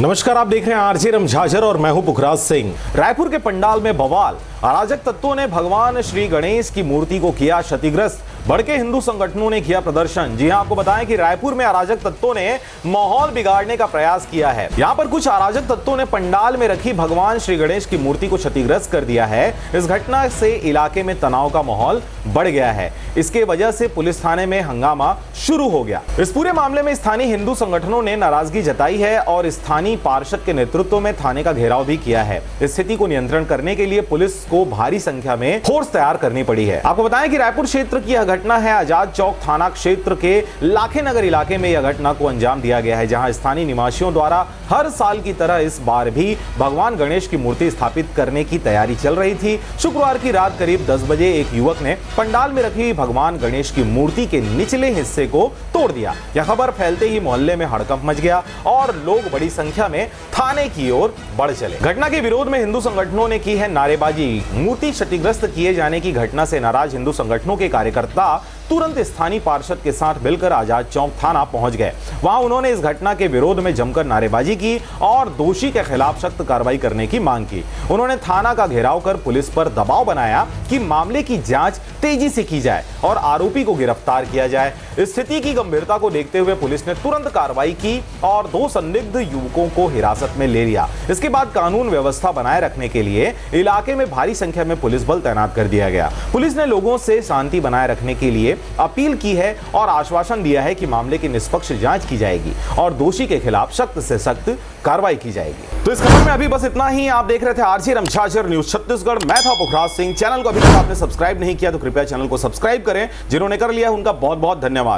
नमस्कार, आप देख रहे हैं आरजे रमझाझर और मैं हूं पुखराज सिंह। रायपुर के पंडाल में बवाल, अराजक तत्वों ने भगवान श्री गणेश की मूर्ति को किया क्षतिग्रस्त, भड़के हिंदू संगठनों ने किया प्रदर्शन। जी हां, आपको बताएं कि रायपुर में अराजक तत्वों ने माहौल बिगाड़ने का प्रयास किया है। यहां पर कुछ अराजक तत्वों ने पंडाल में रखी भगवान श्री गणेश की मूर्ति को क्षतिग्रस्त कर दिया है। इस घटना से इलाके में तनाव का माहौल बढ़ गया है। इसके वजह से पुलिस थाने में हंगामा शुरू हो गया। इस पूरे मामले में स्थानीय हिंदू संगठनों ने नाराजगी जताई है और स्थानीय पार्षद के नेतृत्व में थाने का घेराव भी किया है। स्थिति को नियंत्रण करने के लिए पुलिस को भारी संख्या में फोर्स तैयार करनी पड़ी है। आपको बताएं कि रायपुर क्षेत्र की यह घटना है। आजाद चौक थाना क्षेत्र के लाखे नगर इलाके में यह घटना को अंजाम दिया गया है, जहां स्थानीय निवासियों द्वारा हर साल की तरह इस बार भी भगवान गणेश की मूर्ति स्थापित करने की तैयारी चल रही थी। शुक्रवार की रात करीब 10 बजे एक युवक ने पंडाल में रखी भगवान गणेश की मूर्ति के निचले हिस्से को तोड़ दिया। यह खबर फैलते ही मोहल्ले में हड़कंप मच गया और लोग बड़ी संख्या में थाने की ओर बढ़ चले। घटना के विरोध में हिंदू संगठनों ने की है नारेबाजी। मूर्ति क्षतिग्रस्त किए जाने की घटना से नाराज हिंदू संगठनों के कार्यकर्ता तुरंत स्थानीय पार्षद के साथ मिलकर आजाद चौक थाना पहुंच गए। वहां उन्होंने इस घटना के विरोध में जमकर नारेबाजी की और दोषी के खिलाफ सख्त कार्रवाई करने की मांग की। उन्होंने थाना का घेराव कर पुलिस पर दबाव बनाया कि मामले की जांच तेजी से की जाए और आरोपी को गिरफ्तार किया जाए। स्थिति की गंभीरता को देखते हुए पुलिस ने तुरंत कार्रवाई की और 2 संदिग्ध युवकों को हिरासत में ले लिया। इसके बाद कानून व्यवस्था बनाए रखने के लिए इलाके में भारी संख्या में पुलिस बल तैनात कर दिया गया। पुलिस ने लोगों से शांति बनाए रखने के लिए अपील की है और आश्वासन दिया है कि मामले की निष्पक्ष जांच की जाएगी और दोषी के खिलाफ सख्त से सख्त कार्रवाई की जाएगी। तो इस खबर में अभी बस इतना ही। आप देख रहे थे आरजे रमझाझर न्यूज छत्तीसगढ़। मैं था पुखराज सिंह। चैनल को अभी तक आपने सब्सक्राइब नहीं किया तो कृपया चैनल को सब्सक्राइब करें। जिन्होंने कर लिया उनका बहुत बहुत धन्यवाद।